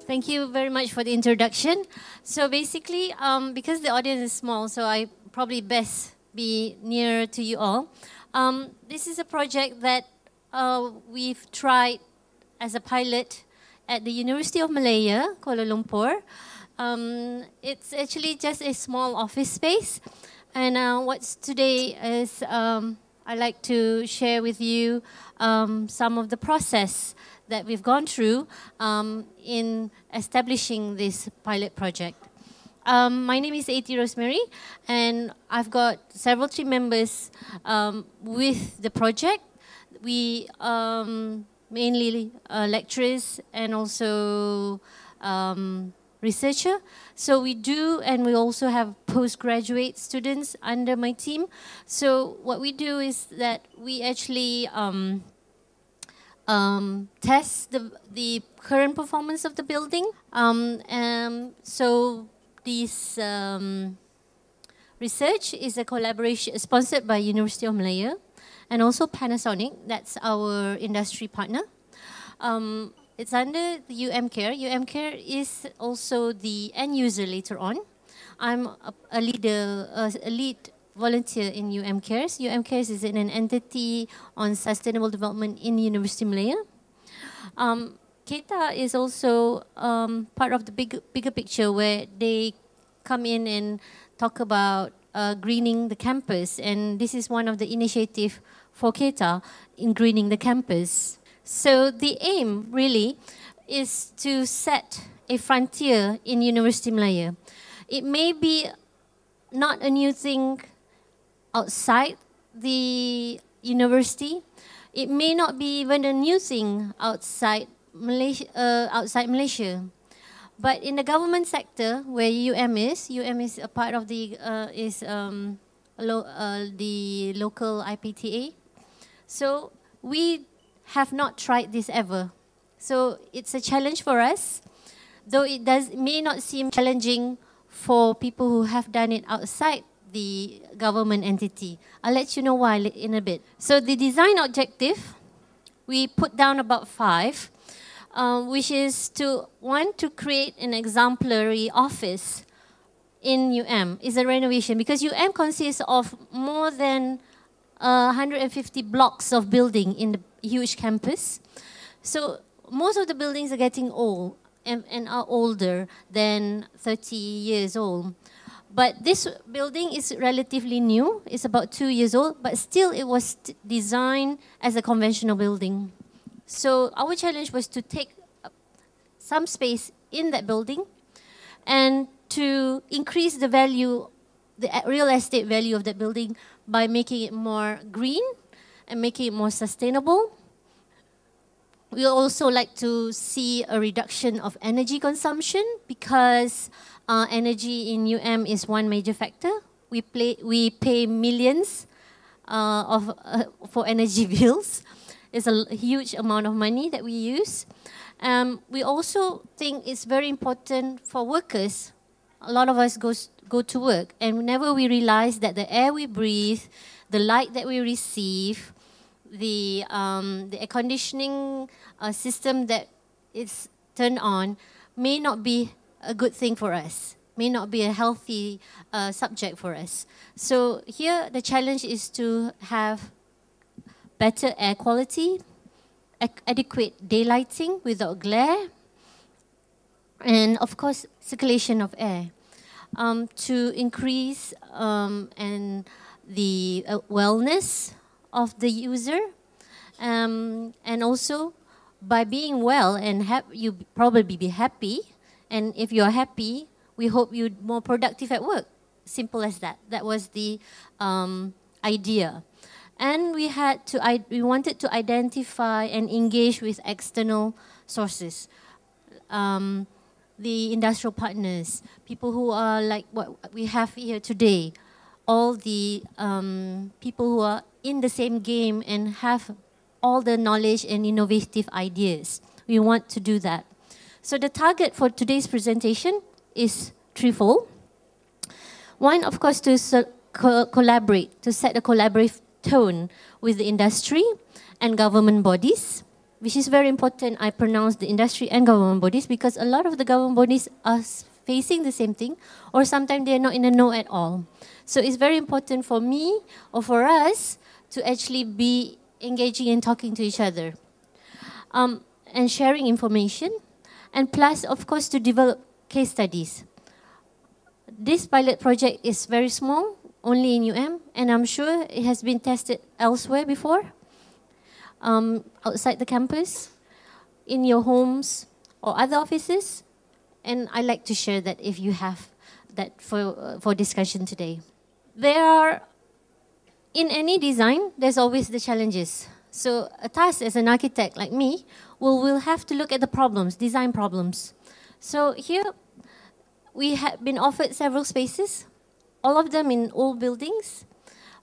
Thank you very much for the introduction. So basically, because the audience is small, so I probably best be near to you all. This is a project that we've tried as a pilot at the University of Malaya, Kuala Lumpur. It's actually just a small office space. And what's today is I'd like to share with you some of the process that we've gone through in establishing this pilot project. My name is A.T. Rosemary, and I've got several team members with the project. We mainly lecturers and also researcher. So we do, and we also have postgraduate students under my team. So what we do is that we actually test the current performance of the building. So this research is a collaboration sponsored by University of Malaya and also Panasonic. That's our industry partner. It's under the UM-Care. UM-Care is also the end user later on. I'm a lead volunteer in UM-Cares. UM-Cares is an entity on sustainable development in University of Malaya. KETA is also part of the bigger picture where they come in and talk about greening the campus, and this is one of the initiatives for KETA in greening the campus. So the aim really is to set a frontier in University of Malaya. It may be not a new thing outside the university. It may not be even a new thing outside Malaysia. But in the government sector, where UM is a part of the local IPTA. So we have not tried this ever. So it's a challenge for us, though it may not seem challenging for people who have done it outside the government entity. I'll let you know why in a bit. So the design objective, we put down about 5, which is to create an exemplary office in UM. It's a renovation because UM consists of more than 150 blocks of building in the huge campus. So most of the buildings are getting old and are older than 30 years old. But this building is relatively new. It's about 2 years old, but still it was designed as a conventional building. So our challenge was to take some space in that building and to increase the value, the real estate value of that building by making it more green and making it more sustainable. We also like to see a reduction of energy consumption because energy in UM is one major factor. We pay millions for energy bills. It's a huge amount of money that we use. We also think it's very important for workers. A lot of us go to work, and whenever we realize that the air we breathe, the light that we receive, the air conditioning system that is turned on may not be a good thing for us, may not be a healthy subject for us. So here the challenge is to have better air quality, adequate daylighting without glare, and of course circulation of air to increase and the wellness of the user, and also by being well and you probably be happy, and if you're happy, we hope you're more productive at work. Simple as that. That was the idea. And we wanted to identify and engage with external sources, the industrial partners, people who are like what we have here today, all the people who are in the same game and have all the knowledge and innovative ideas. We want to do that. So the target for today's presentation is threefold. One, of course, to collaborate, to set a collaborative tone with the industry and government bodies. which is very important, I pronounce the industry and government bodies, because a lot of the government bodies are facing the same thing, or sometimes they're not in the know at all. So it's very important for me or for us to actually be engaging and talking to each other, and sharing information, and plus, of course, to develop case studies. This pilot project is very small, only in UM, and I'm sure it has been tested elsewhere before, outside the campus, in your homes or other offices, and I'd like to share that if you have that for discussion today. There are, in any design, there's always the challenges. So a task as an architect like me will have to look at the problems, design problems. So here, we have been offered several spaces, all of them in old buildings,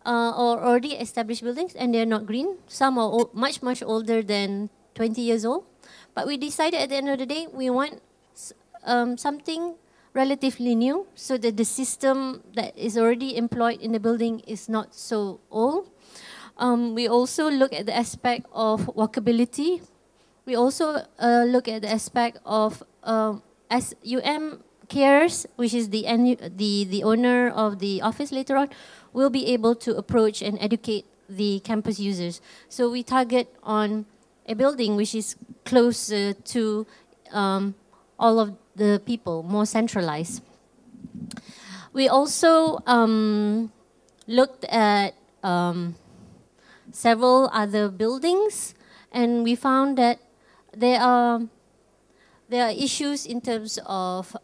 or already established buildings, and they're not green. Some are much, much older than 20 years old. But we decided at the end of the day, we want something relatively new, so that the system that is already employed in the building is not so old. We also look at the aspect of walkability. We also look at the aspect of, as UM cares, which is the owner of the office later on, will be able to approach and educate the campus users. So we target on a building which is closer to all of the people, more centralized. We also looked at several other buildings, and we found that there are issues in terms of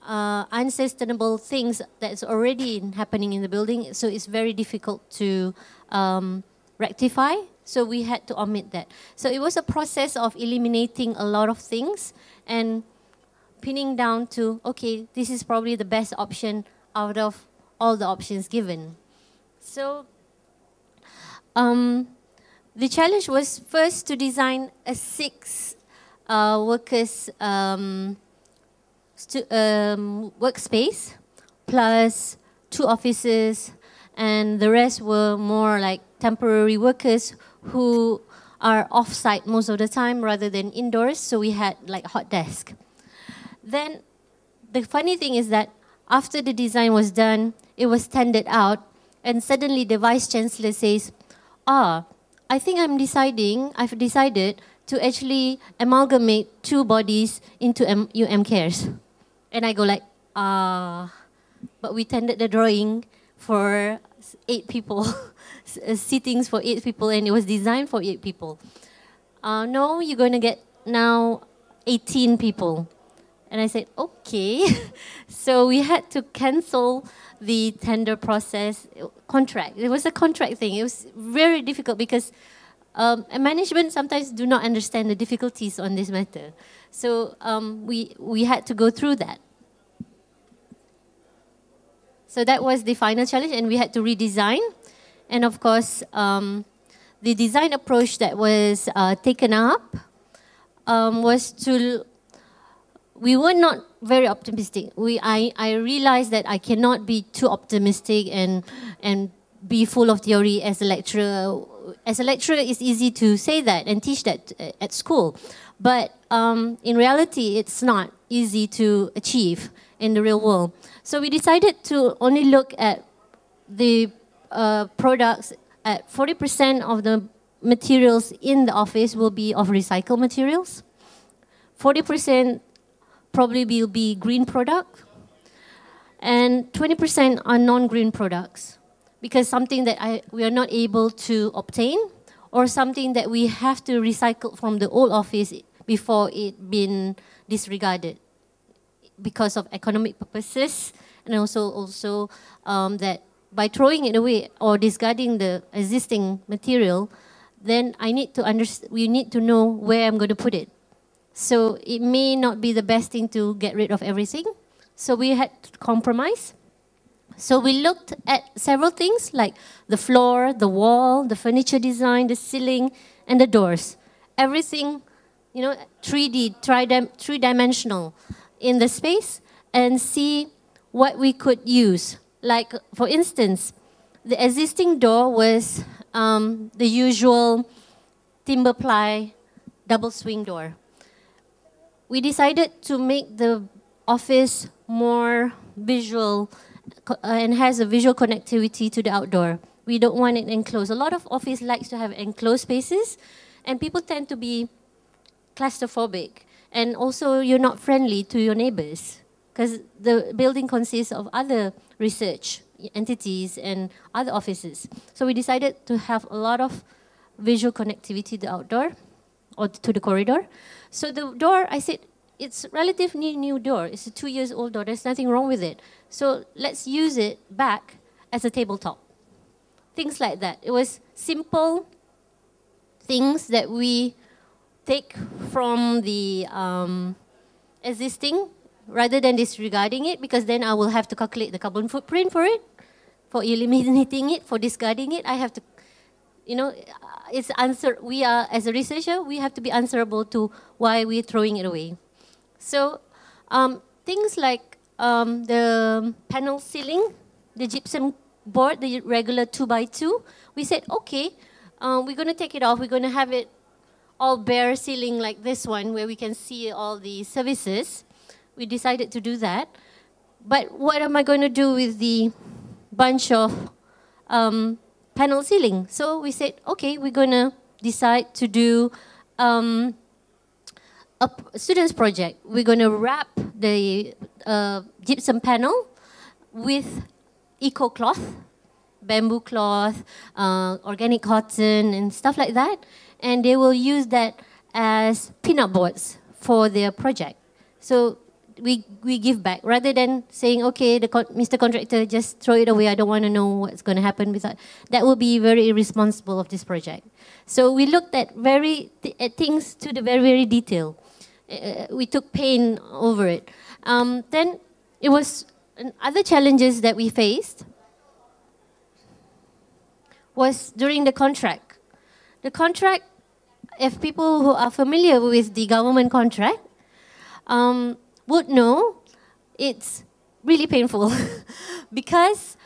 unsustainable things that's already happening in the building, so it's very difficult to rectify. So we had to omit that. So it was a process of eliminating a lot of things and pinning down to, okay, this is probably the best option out of all the options given. So the challenge was first to design a 6 workers workspace plus 2 offices, and the rest were more like temporary workers who are off-site most of the time rather than indoors, so we had like hot desk. Then the funny thing is that after the design was done, it was tendered out, and suddenly the vice chancellor says, I think I've decided to actually amalgamate 2 bodies into UM Cares. And I go like, but we tendered the drawing for 8 people, sittings for 8 people, and it was designed for 8 people. No, you're going to get now 18 people. And I said, okay. So we had to cancel the tender process contract. It was a contract thing. It was very difficult because management sometimes do not understand the difficulties on this matter. So we had to go through that. So that was the final challenge, and we had to redesign. And of course, the design approach that was taken up was to, we were not very optimistic. I realized that I cannot be too optimistic and be full of theory as a lecturer. As a lecturer, it's easy to say that and teach that at school. But in reality, it's not easy to achieve in the real world. So we decided to only look at the products at 40% of the materials in the office will be of recycled materials. 40% probably will be green product, and 20% are non-green products, because something that we are not able to obtain, or something that we have to recycle from the old office before it been disregarded because of economic purposes, and also that by throwing it away or discarding the existing material, then we need to know where I'm going to put it. So it may not be the best thing to get rid of everything. So we had to compromise. So we looked at several things like the floor, the wall, the furniture design, the ceiling, and the doors. Everything, 3D, three-dimensional in the space, and see what we could use. Like, for instance, the existing door was the usual timber ply, double swing door. We decided to make the office more visual and has a visual connectivity to the outdoor. We don't want it enclosed. A lot of office likes to have enclosed spaces, and people tend to be claustrophobic. And also, you're not friendly to your neighbors because the building consists of other research entities and other offices. So we decided to have a lot of visual connectivity to the outdoor or to the corridor. So the door, I said, it's relatively new door. It's a 2 years old door. There's nothing wrong with it. So let's use it back as a tabletop. Things like that. It was simple things that we take from the existing rather than disregarding it, because then I will have to calculate the carbon footprint for it, for eliminating it, for discarding it. I have to, we are, as a researcher, we have to be answerable to why we're throwing it away. So things like the panel ceiling, the gypsum board, the regular 2x2, we said, okay, we're going to take it off. We're going to have it all bare ceiling like this one where we can see all the services. We decided to do that. But what am I going to do with the bunch of panel ceiling? So we said, okay, we're going to decide to do a student's project. We're going to wrap the gypsum panel with eco cloth, bamboo cloth, organic cotton, and stuff like that. And they will use that as peanut boards for their project. So we give back rather than saying, okay, Mr. Contractor, just throw it away. I don't want to know what's going to happen with that. That will be very irresponsible of this project. So we looked at things to the very, very detail. We took pain over it. Then it was other challenges that we faced was during the contract. The contract, if people who are familiar with the government contract would know, it's really painful because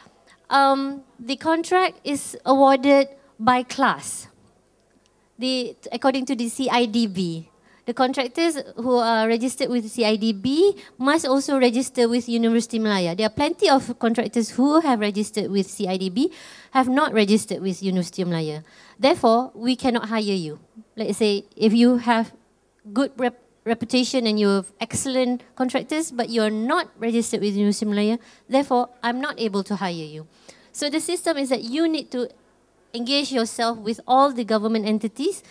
the contract is awarded by class. According to the CIDB, the contractors who are registered with CIDB must also register with University Malaya. There are plenty of contractors who have registered with CIDB, have not registered with University of Malaya. Therefore, we cannot hire you. Let's say if you have good reputation and you have excellent contractors, but you are not registered with University of Malaya, therefore, I'm not able to hire you. So the system is that you need to engage yourself with all the government entities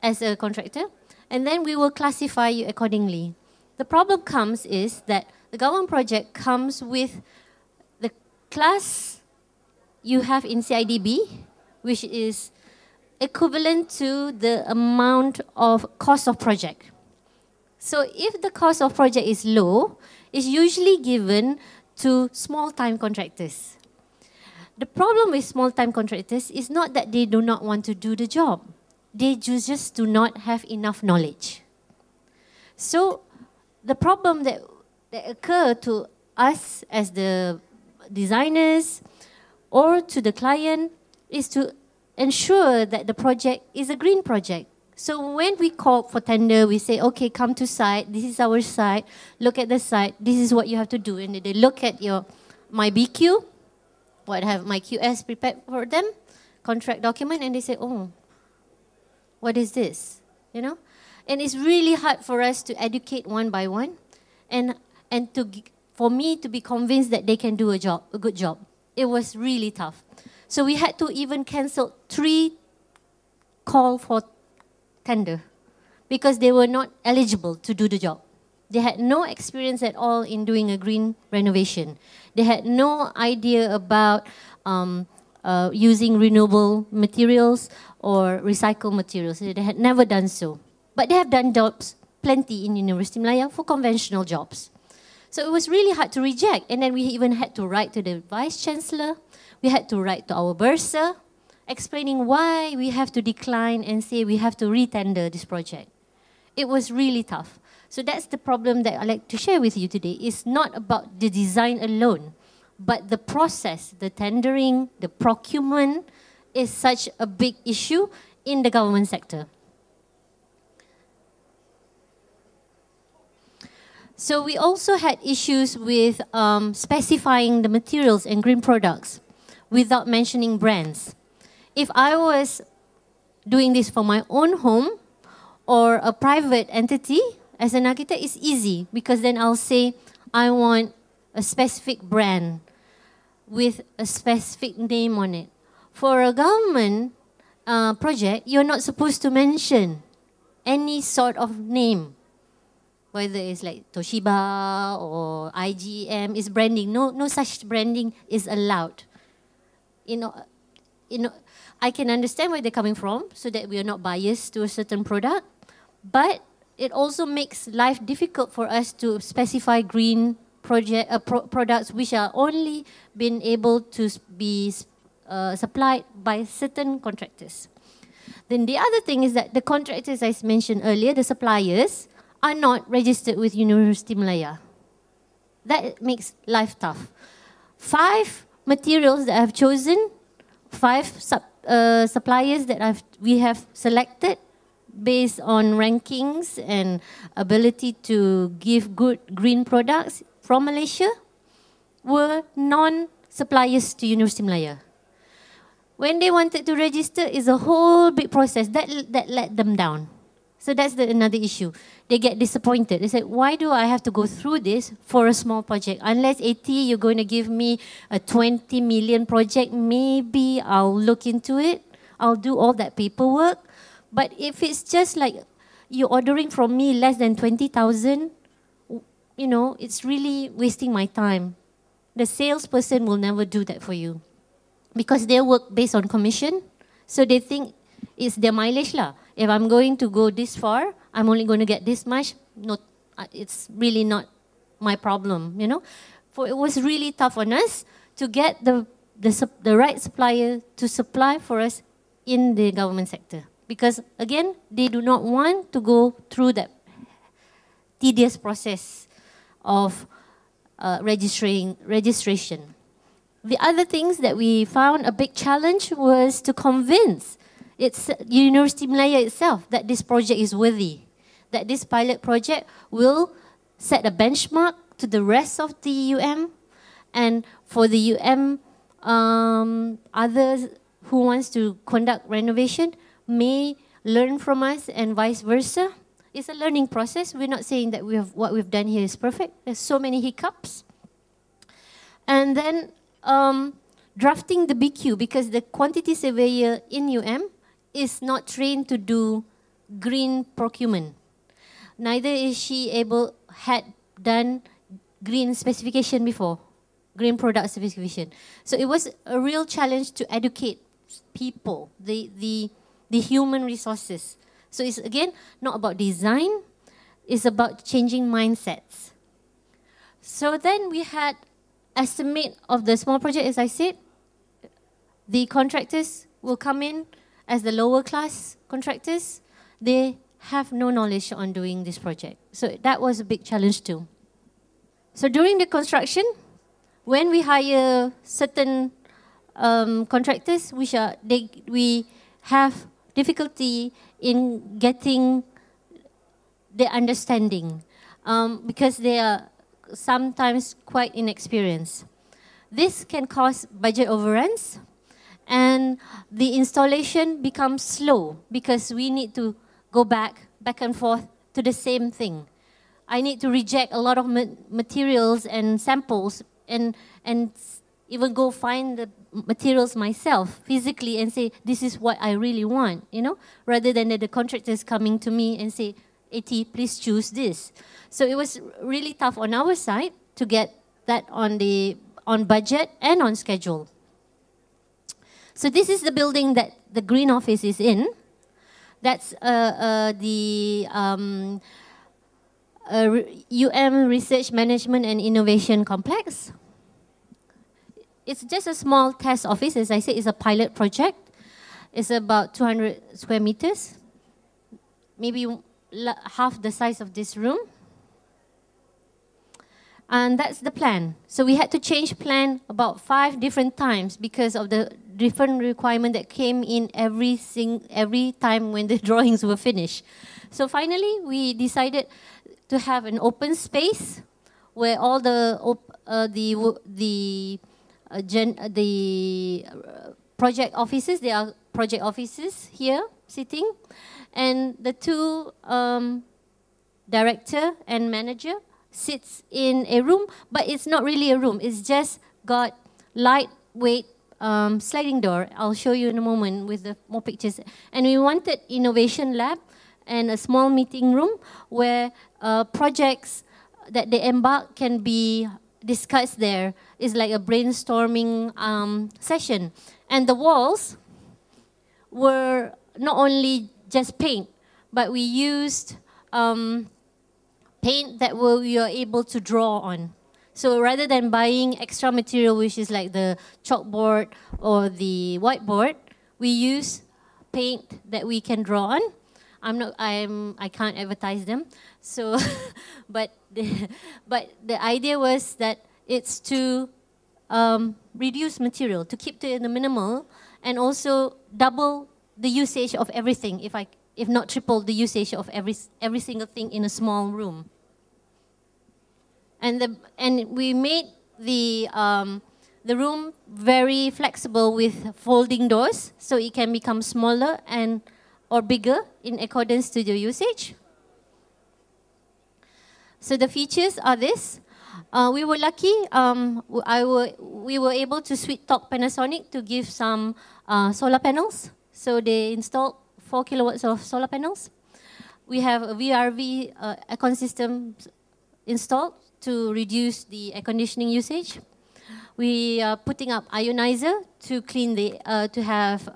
as a contractor, and then we will classify you accordingly. The problem comes is that the government project comes with the class you have in CIDB, which is equivalent to the amount of cost of project. So if the cost of project is low, it's usually given to small-time contractors. The problem with small-time contractors is not that they do not want to do the job. They just do not have enough knowledge. So the problem that occur to us as the designers or to the client is to ensure that the project is a green project. So when we call for tender, we say, okay, come to site, this is our site, look at the site, this is what you have to do. And they look at my BQ, what I have my QS prepared for them, contract document, and they say, oh, what is this? And it's really hard for us to educate one by one, and for me to be convinced that they can do a good job. It was really tough. So we had to even cancel 3 call for tender because they were not eligible to do the job. They had no experience at all in doing a green renovation. They had no idea about using renewable materials or recycled materials. They had never done so. But they have done jobs plenty in University of Malaya for conventional jobs. So it was really hard to reject. And then we even had to write to the Vice Chancellor. We had to write to our bursar, explaining why we have to decline and say we have to retender this project. It was really tough. So that's the problem that I'd like to share with you today. It's not about the design alone, but the process, the tendering, the procurement is such a big issue, in the government sector. So we also had issues with specifying the materials and green products without mentioning brands. If I was doing this for my own home or a private entity, as an architect, it's easy because then I'll say, I want a specific brand with a specific name on it. For a government project, you're not supposed to mention any sort of name, whether it's like Toshiba or IGM, is branding. No such branding is allowed. I can understand where they're coming from, so that we are not biased to a certain product, but it also makes life difficult for us to specify green products which are only been able to be supplied by certain contractors. Then the other thing is that the contractors I mentioned earlier, the suppliers, are not registered with University Malaya. That makes life tough. 5 materials that I've chosen, 5 suppliers that we have selected based on rankings and ability to give good green products from Malaysia, were non-suppliers to University Malaya. When they wanted to register, it's a whole big process that let them down. So that's another issue. They get disappointed. They say, why do I have to go through this for a small project? Unless 80, you're going to give me a 20 million project, maybe I'll look into it. I'll do all that paperwork. But if it's just like you're ordering from me less than 20,000, it's really wasting my time. The salesperson will never do that for you because they work based on commission. So they think it's their mileage lah. If I'm going to go this far, I'm only going to get this much. It's really not my problem, For it was really tough on us to get the right supplier to supply for us in the government sector. Because again, they do not want to go through that tedious process of registration. The other things that we found a big challenge was to convince University Malaya itself that this project is worthy, that this pilot project will set a benchmark to the rest of the UM, and for the others who wants to conduct renovation may learn from us and vice versa. It's a learning process. We're not saying that what we've done here is perfect. There's so many hiccups. And then drafting the BQ, because the quantity surveyor in UM is not trained to do green procurement. Neither is she had done green specification before, green product specification. So it was a real challenge to educate people, the human resources. So it's again not about design, it's about changing mindsets. So then we had estimate of the small project, as I said. The contractors will come in as the lower class contractors. They have no knowledge on doing this project. So that was a big challenge too. So during the construction, when we hire certain contractors, we have difficulty in getting the understanding because they are sometimes quite inexperienced. This can cause budget overruns, and the installation becomes slow because we need to go back and forth to the same thing. I need to reject a lot of materials and samples and even go find the materials myself physically and say, this is what I really want, rather than the contractors coming to me and say, AT, please choose this. So it was really tough on our side to get that on budget and on schedule. So this is the building that the Green Office is in. That's the UM Research Management and Innovation Complex. It's just a small test office. As I said, it's a pilot project. It's about 200 square meters, maybe half the size of this room. And that's the plan. So we had to change plan about 5 different times because of the different requirement that came in every time when the drawings were finished. So finally, we decided to have an open space where all the project offices, there are project offices here sitting, and the two director and manager sits in a room, but it's not really a room. It's just got lightweight sliding door. I'll show you in a moment with the more pictures. And we wanted innovation lab and a small meeting room where projects that they embark can be discussed there. It's like a brainstorming session. And the walls were not only just paint, but we used paint that we are able to draw on. So rather than buying extra material, which is like the chalkboard or the whiteboard, we use paint that we can draw on. I can't advertise them. So, but the idea was that it's to reduce material, to keep it in the minimal, and also double the usage of everything, if not triple the usage of every single thing in a small room. And we made the room very flexible with folding doors, so it can become smaller or bigger in accordance to the usage. So the features are this. We were lucky. We were able to sweet talk Panasonic to give some solar panels. So they installed 4 kilowatts of solar panels. We have a VRV aircon system installed to reduce the air conditioning usage. We are putting up ionizer to clean to have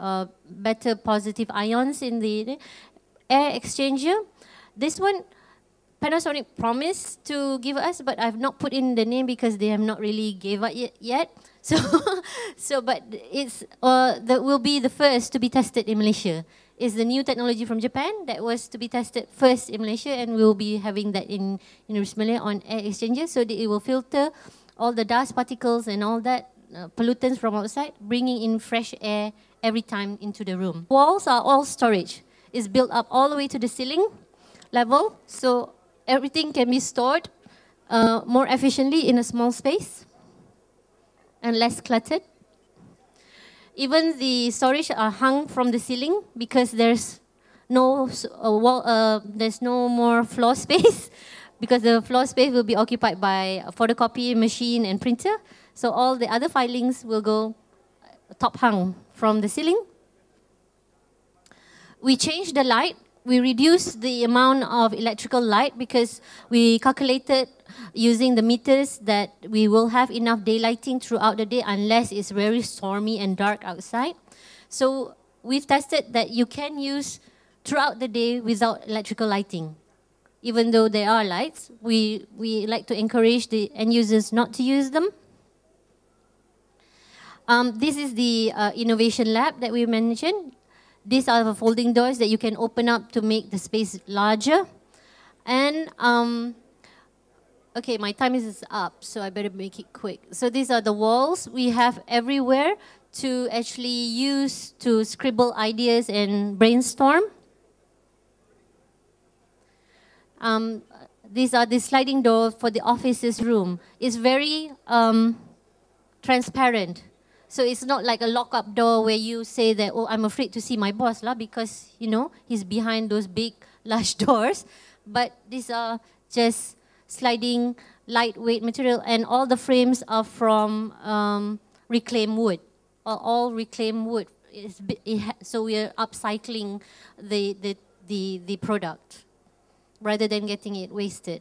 better positive ions in the air exchanger. This one, Panasonic promised to give us, but I've not put in the name because they have not really gave up yet. But that will be the first to be tested in Malaysia. It's the new technology from Japan that was to be tested first in Malaysia, and we'll be having that in Malaya on air exchanger, so that it will filter all the dust particles and all that pollutants from outside, bringing in fresh air every time into the room. Walls are all storage. It's built up all the way to the ceiling level, so everything can be stored more efficiently in a small space and less cluttered. Even the storage are hung from the ceiling because there's no more floor space, because the floor space will be occupied by a photocopy machine and printer. So all the other filings will go top hung from the ceiling. We changed the light. We reduced the amount of electrical light because we calculated using the meters that we will have enough daylighting throughout the day unless it's very stormy and dark outside. So we've tested that you can use throughout the day without electrical lighting. Even though there are lights, we like to encourage the end users not to use them. This is the innovation lab that we mentioned. These are the folding doors that you can open up to make the space larger. And, okay, my time is up, so I better make it quick. So these are the walls we have everywhere to actually use to scribble ideas and brainstorm. These are the sliding doors for the office's room. It's very transparent. So it's not like a lock-up door where you say that, oh, I'm afraid to see my boss because, he's behind those big, large doors. But these are just sliding, lightweight material, and all the frames are from reclaimed wood, all reclaimed wood. So we are upcycling the product rather than getting it wasted.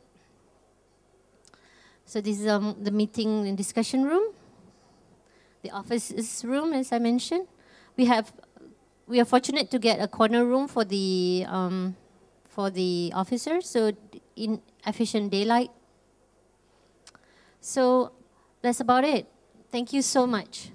So this is the meeting and discussion room. The office room, as I mentioned. We are fortunate to get a corner room for the officers, so in efficient daylight. So that's about it. Thank you so much.